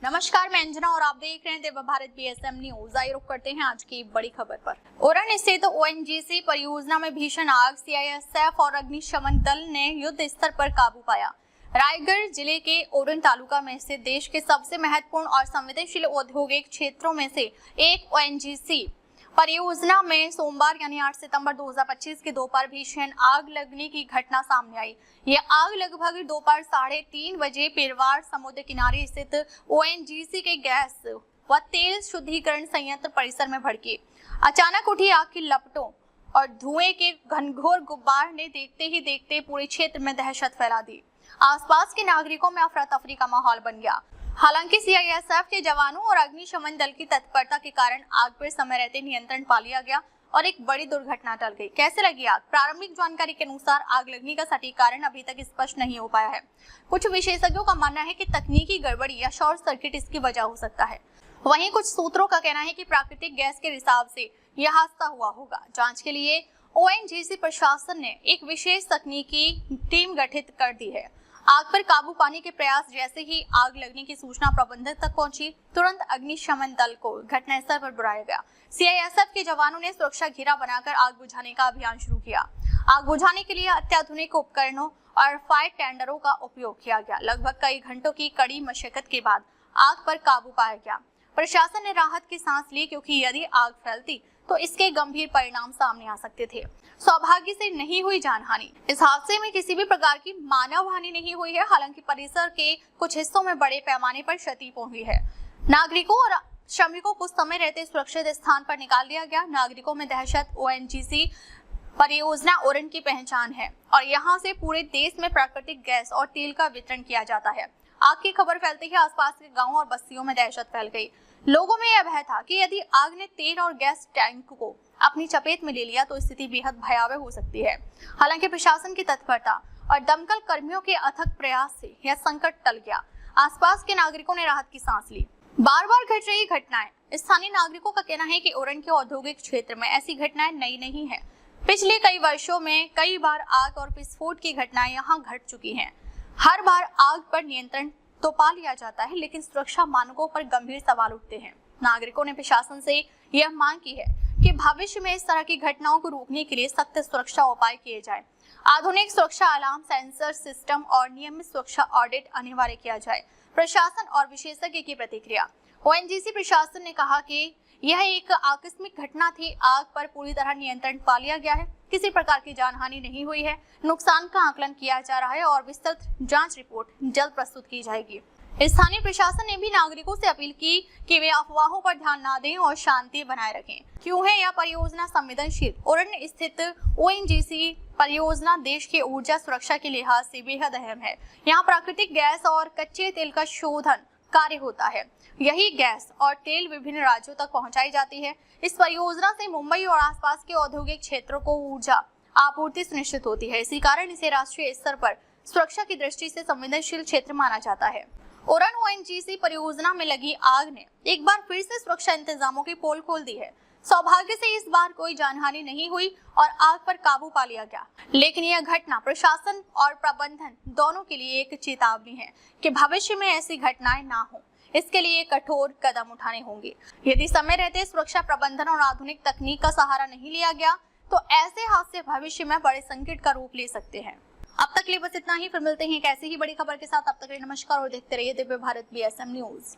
नमस्कार, मैं अंजना और आप देख रहे हैं दिव्य भारत बीएसएम न्यूज। आइए रुक करते हैं आज की बड़ी खबर पर। उरण स्थित ओएनजीसी परियोजना में भीषण आग, सीआईएसएफ और अग्निशमन दल ने युद्ध स्तर पर काबू पाया। रायगढ़ जिले के उरण तालुका में स्थित देश के सबसे महत्वपूर्ण और संवेदनशील औद्योगिक क्षेत्रों में से एक ओएनजीसी परियोजना में सोमवार यानी 8 सितंबर 2025 के दोपहर भीषण आग लगने की घटना सामने आई। यह आग लगभग दोपहर 3:30 बजे पिरवार समुद्र किनारे स्थित ओएनजीसी के गैस व तेल शुद्धिकरण संयंत्र परिसर में भड़की। अचानक उठी आग की लपटों और धुएं के घनघोर गुब्बार ने देखते ही देखते पूरे क्षेत्र में दहशत फैला दी। आसपास के नागरिकों में अफरा तफरी का माहौल बन गया। हालांकि सीआईएसएफ के जवानों और अग्निशमन दल की तत्परता के कारण आग पर समय रहते नियंत्रण पा लिया गया और एक बड़ी दुर्घटना टल गई। कैसे लगी आग? प्रारंभिक जानकारी के अनुसार आग लगने का सटीक कारण अभी तक स्पष्ट नहीं हो पाया है। कुछ विशेषज्ञों का मानना है कि तकनीकी गड़बड़ी या शॉर्ट सर्किट इसकी वजह हो सकता है। वहीं कुछ सूत्रों का कहना है कि प्राकृतिक गैस के रिसाव से यह हादसा हुआ होगा। जांच के लिए ओएनजीसी प्रशासन ने एक विशेष तकनीकी टीम गठित कर दी है। आग पर काबू पाने के प्रयास जैसे ही आग लगने की सूचना प्रबंधक तक पहुंची, तुरंत अग्निशमन दल को घटनास्थल पर बुलाया गया। सीआईएसएफ के जवानों ने सुरक्षा घेरा बनाकर आग बुझाने का अभियान शुरू किया। आग बुझाने के लिए अत्याधुनिक उपकरणों और फायर टेंडरों का उपयोग किया गया। लगभग कई घंटों की कड़ी मशक्कत के बाद आग पर काबू पाया गया। प्रशासन ने राहत की सांस ली, क्योंकि यदि आग फैलती तो इसके गंभीर परिणाम सामने आ सकते थे। सौभाग्य से नहीं हुई जानहानि। इस हादसे में किसी भी प्रकार की मानव हानि नहीं हुई है। हालांकि परिसर के कुछ हिस्सों में बड़े पैमाने पर क्षति पहुंची है। नागरिकों और श्रमिकों को समय रहते सुरक्षित स्थान पर निकाल दिया गया। नागरिकों में दहशत। ओएनजीसी परियोजना उरण की पहचान है और यहाँ से पूरे देश में प्राकृतिक गैस और तेल का वितरण किया जाता है। आग की खबर फैलते ही आसपास के गांवों और बस्तियों में दहशत फैल गई। लोगों में यह भय था कि यदि आग ने तेल और गैस टैंक को अपनी चपेट में ले लिया तो स्थिति बेहद भयावह हो सकती है। हालांकि प्रशासन की तत्परता और दमकल कर्मियों के अथक प्रयास से यह संकट टल गया। आसपास के नागरिकों ने राहत की सांस ली। बार बार घट रही घटनाएं। स्थानीय नागरिकों का कहना है कि उरण के औद्योगिक क्षेत्र में ऐसी घटनाएं नई नहीं है। पिछले कई वर्षों में कई बार आग और विस्फोट की घटनाएं यहाँ घट चुकी हैं। हर बार आग पर नियंत्रण तो पा लिया जाता है, लेकिन सुरक्षा मानकों पर गंभीर सवाल उठते हैं। नागरिकों ने प्रशासन से यह मांग की है कि भविष्य में इस तरह की घटनाओं को रोकने के लिए सख्त सुरक्षा उपाय किए जाएं। आधुनिक सुरक्षा अलार्म सेंसर सिस्टम और नियमित सुरक्षा ऑडिट अनिवार्य किया जाए। प्रशासन और विशेषज्ञ की प्रतिक्रिया। ओएनजीसी प्रशासन ने कहा कि यह एक आकस्मिक घटना थी। आग पर पूरी तरह नियंत्रण पा लिया गया है। किसी प्रकार की जानहानि नहीं हुई है। नुकसान का आकलन किया जा रहा है और विस्तृत जांच रिपोर्ट जल्द प्रस्तुत की जाएगी। स्थानीय प्रशासन ने भी नागरिकों से अपील की कि वे अफवाहों पर ध्यान न दें और शांति बनाए रखें। क्यों है यह परियोजना संवेदनशील? उरण स्थित ओएनजीसी परियोजना देश की ऊर्जा सुरक्षा के लिहाज से बेहद अहम है। यहाँ प्राकृतिक गैस और कच्चे तेल का शोधन कार्य होता है। यही गैस और तेल विभिन्न राज्यों तक पहुंचाई जाती है। इस परियोजना से मुंबई और आसपास के औद्योगिक क्षेत्रों को ऊर्जा आपूर्ति सुनिश्चित होती है। इसी कारण इसे राष्ट्रीय स्तर पर सुरक्षा की दृष्टि से संवेदनशील क्षेत्र माना जाता है। उरण ओएनजीसी परियोजना में लगी आग ने एक बार फिर से सुरक्षा इंतजामों की पोल खोल दी है। सौभाग्य से इस बार कोई जानहानि नहीं हुई और आग पर काबू पा लिया गया। लेकिन यह घटना प्रशासन और प्रबंधन दोनों के लिए एक चेतावनी है कि भविष्य में ऐसी घटनाएं ना हो। इसके लिए कठोर कदम उठाने होंगे। यदि समय रहते सुरक्षा प्रबंधन और आधुनिक तकनीक का सहारा नहीं लिया गया तो ऐसे हादसे भविष्य में बड़े संकट का रूप ले सकते हैं। अब तक लिए बस इतना ही। फिर मिलते हैं एक ऐसी ही बड़ी खबर के साथ। अब तक के लिए नमस्कार और देखते रहिए दिव्य भारत बीएसएम न्यूज।